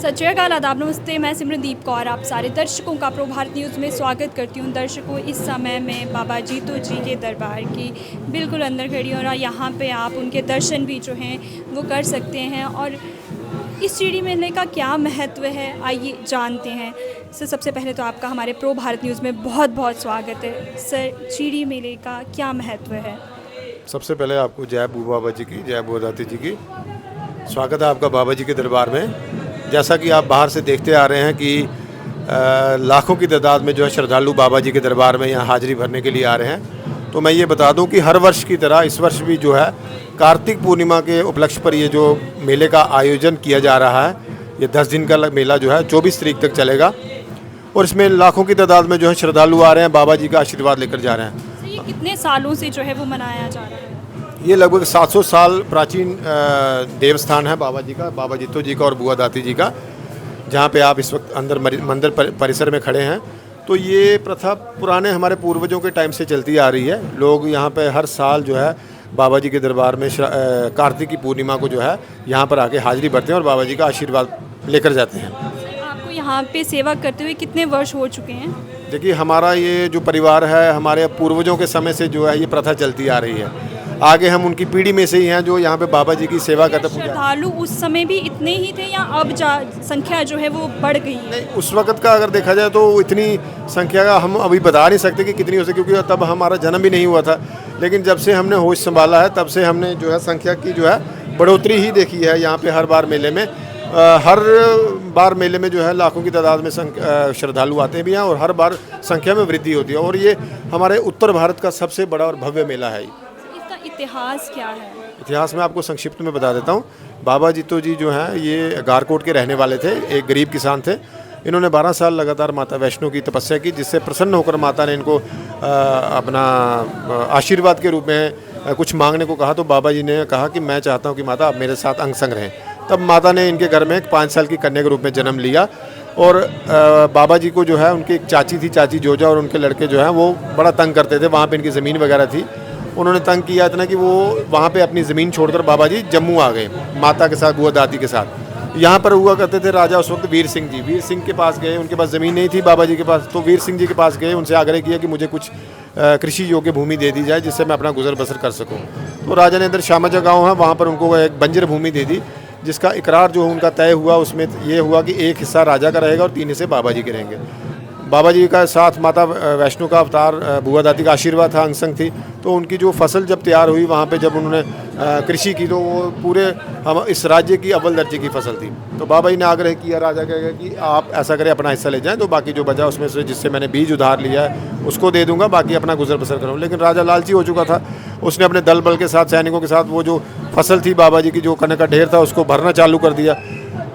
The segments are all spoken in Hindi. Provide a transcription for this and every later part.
सत श्री अकाल, आदाब, नमस्ते। मैं सिमरनदीप कौर आप सारे दर्शकों का प्रो भारत न्यूज़ में स्वागत करती हूँ। दर्शकों, इस समय मैं बाबा जीतो जी के दरबार की बिल्कुल अंदर खड़ी हूँ और यहाँ पे आप उनके दर्शन भी जो हैं वो कर सकते हैं। और इस शिरडी मेले का क्या महत्व है, आइए जानते हैं। सर, सबसे पहले तो आपका हमारे प्रो भारत न्यूज़ में बहुत बहुत स्वागत है। सर, शिरडी मेले का क्या महत्व है? सबसे पहले आपको जय बू बाबा जी की, जय बू दाती जी की। स्वागत है आपका बाबा जी के दरबार में। जैसा कि आप बाहर से देखते आ रहे हैं कि लाखों की तादाद में जो है श्रद्धालु बाबा जी के दरबार में यहाँ हाजिरी भरने के लिए आ रहे हैं। तो मैं ये बता दूं कि हर वर्ष की तरह इस वर्ष भी जो है कार्तिक पूर्णिमा के उपलक्ष्य पर ये जो मेले का आयोजन किया जा रहा है, ये 10 दिन का मेला जो है 24 तारीख तक चलेगा। और इसमें लाखों की तादाद में जो है श्रद्धालु आ रहे हैं, बाबा जी का आशीर्वाद लेकर जा रहे हैं। सर, ये कितने सालों से जो है वो मनाया जा रहा है? ये लगभग 700 साल प्राचीन देवस्थान है बाबा जी का, बाबा जीतो जी का और बुआ दाती जी का, जहाँ पे आप इस वक्त अंदर मंदिर परिसर में खड़े हैं। तो ये प्रथा पुराने हमारे पूर्वजों के टाइम से चलती आ रही है। लोग यहाँ पे हर साल जो है बाबा जी के दरबार में कार्तिक की पूर्णिमा को जो है यहाँ पर आके हाजिरी भरते हैं और बाबा जी का आशीर्वाद लेकर जाते हैं। आपको यहाँ पे सेवा करते हुए कितने वर्ष हो चुके हैं? देखिए, हमारा ये जो परिवार है, हमारे पूर्वजों के समय से जो है ये प्रथा चलती आ रही है। आगे हम उनकी पीढ़ी में से ही हैं जो यहाँ पे बाबा जी की सेवा करते हैं। श्रद्धालु उस समय भी इतने ही थे या अब संख्या जो है वो बढ़ गई है? नहीं, उस वक्त का अगर देखा जाए तो इतनी संख्या का हम अभी बता नहीं सकते कि कितनी हो सके, क्योंकि तब हमारा जन्म भी नहीं हुआ था। लेकिन जब से हमने होश संभाला है तब से हमने जो है संख्या की जो है बढ़ोतरी ही देखी है। यहाँ पे हर बार मेले में जो है लाखों की तादाद में श्रद्धालु आते भी हैं और हर बार संख्या में वृद्धि होती है। और ये हमारे उत्तर भारत का सबसे बड़ा और भव्य मेला है। इसका इतिहास क्या है? इतिहास में आपको संक्षिप्त में बता देता हूँ। बाबा जीतो जी जो हैं ये गारकोट के रहने वाले थे, एक गरीब किसान थे। इन्होंने 12 साल लगातार माता वैष्णो की तपस्या की, जिससे प्रसन्न होकर माता ने इनको अपना आशीर्वाद के रूप में कुछ मांगने को कहा। तो बाबा जी ने कहा कि मैं चाहता हूँ कि माता आप मेरे साथ अंग संग रहें। तब माता ने इनके घर में एक 5 साल की कन्या के रूप में जन्म लिया। और बाबा जी को जो है उनकी एक चाची थी, चाची जोजा, और उनके लड़के जो हैं वो बड़ा तंग करते थे। वहाँ पे इनकी ज़मीन वगैरह थी, उन्होंने तंग किया इतना कि वो वहाँ पे अपनी ज़मीन छोड़कर बाबा जी जम्मू आ गए माता के साथ, बुआ दादी के साथ। यहाँ पर हुआ करते थे राजा उस वक्त वीर सिंह जी। वीर सिंह के पास गए, उनके पास ज़मीन नहीं थी बाबा जी के पास, तो वीर सिंह जी के पास गए, उनसे आग्रह किया कि मुझे कुछ कृषि योग्य भूमि दे दी जाए जिससे मैं अपना गुजर बसर कर सकूँ। तो राजा ने इधर शामाजा गाँव है, वहाँ पर उनको एक बंजर भूमि दे दी, जिसका इकरार जो उनका तय हुआ उसमें ये हुआ कि एक हिस्सा राजा का रहेगा और 3 हिस्से बाबा जी के रहेंगे। बाबा जी का साथ माता वैष्णो का अवतार बुआ दादी का आशीर्वाद था, अंग संग थी। तो उनकी जो फसल जब तैयार हुई वहाँ पे जब उन्होंने कृषि की, तो वो पूरे हम इस राज्य की अव्वल दर्जे की फसल थी। तो बाबा जी ने आग्रह किया राजा का कि आप ऐसा करें, अपना हिस्सा ले जाएं, तो बाकी जो बचा उसमें से जिससे मैंने बीज उधार लिया है उसको दे दूंगा, बाकी अपना गुजर बसर करूँ। लेकिन राजा लालची हो चुका था, उसने अपने दल बल के साथ, सैनिकों के साथ वो जो फसल थी बाबा जी की, जो कनक का ढेर था, उसको भरना चालू कर दिया।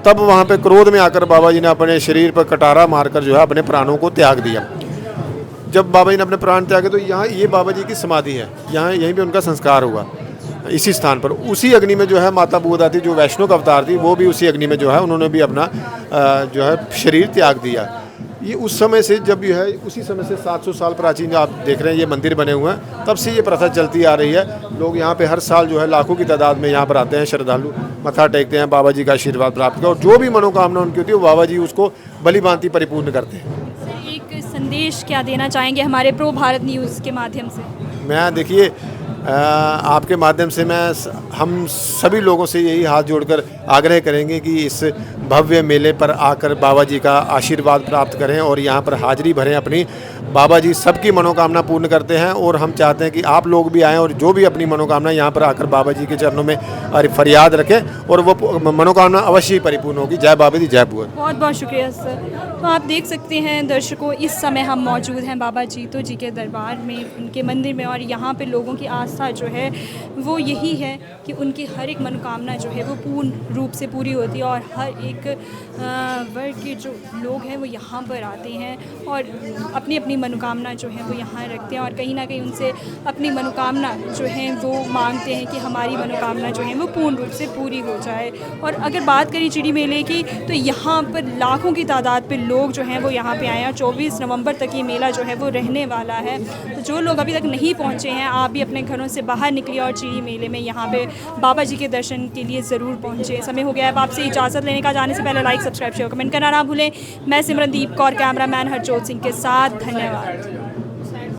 तब वहाँ पे क्रोध में आकर बाबा जी ने अपने शरीर पर कटारा मारकर जो है अपने प्राणों को त्याग दिया। जब बाबा जी ने अपने प्राण त्यागे तो यहाँ ये बाबा जी की समाधि है, यहाँ यहीं पे उनका संस्कार हुआ इसी स्थान पर। उसी अग्नि में जो है माता बुआ दादी जो वैष्णो का अवतार थी, वो भी उसी अग्नि में जो है उन्होंने भी अपना जो है शरीर त्याग दिया। ये उस समय से जब ये है उसी समय से 700 साल प्राचीन जो आप देख रहे हैं ये मंदिर बने हुए हैं, तब से ये प्रथा चलती आ रही है। लोग यहाँ पे हर साल जो है लाखों की तादाद में यहाँ पर आते हैं, श्रद्धालु मत्था टेकते हैं, बाबा जी का आशीर्वाद प्राप्त करते हैं, और जो भी मनोकामना उनकी होती है वो बाबा जी उसको भली भांति परिपूर्ण करते हैं। एक संदेश क्या देना चाहेंगे हमारे प्रो भारत न्यूज़ के माध्यम से? मैं देखिए आपके माध्यम से हम सभी लोगों से यही हाथ जोड़कर आग्रह करेंगे कि इस भव्य मेले पर आकर बाबा जी का आशीर्वाद प्राप्त करें और यहाँ पर हाजिरी भरें अपनी। बाबा जी सबकी मनोकामना पूर्ण करते हैं और हम चाहते हैं कि आप लोग भी आएँ और जो भी अपनी मनोकामना यहाँ पर आकर बाबा जी के चरणों में फरियाद रखें और वो मनोकामना अवश्य ही परिपूर्ण होगी। जय बाबा जी, जय बुआ। बहुत बहुत शुक्रिया सर। तो आप देख सकते हैं दर्शकों, इस समय हम मौजूद हैं बाबा जीतो जी के दरबार में, उनके मंदिर में, और यहाँ पे लोगों की आस्था जो है वो यही है कि उनकी हर एक मनोकामना जो है वो पूर्ण रूप से पूरी होती है। और हर एक वर्ग के जो लोग हैं वो यहाँ पर आते हैं और अपनी अपनी मनोकामना जो है वो यहाँ रखते हैं और कहीं ना कहीं उनसे अपनी मनोकामना जो है वो मांगते हैं कि हमारी मनोकामना जो है वो पूर्ण रूप से पूरी हो जाए। और अगर बात करें चिड़ी मेले की तो यहाँ पर लाखों की तादाद पे लोग जो हैं वो यहाँ पे आए हैं। 24 नवंबर तक ये मेला जो है वो रहने वाला है। तो जो लोग अभी तक नहीं पहुँचे हैं, आप भी अपने घरों से बाहर निकलिए और चिड़ी मेले में यहाँ पे बाबा जी के दर्शन के लिए ज़रूर पहुँचे। समय हो गया है अब आपसे इजाज़त लेने का। जाने से पहले लाइक, सब्सक्राइब, शेयर, कमेंट करना ना भूलें। मैं सिमरनदीप कौर, कैमरामैन हरजोत सिंह के साथ, धन्यवाद।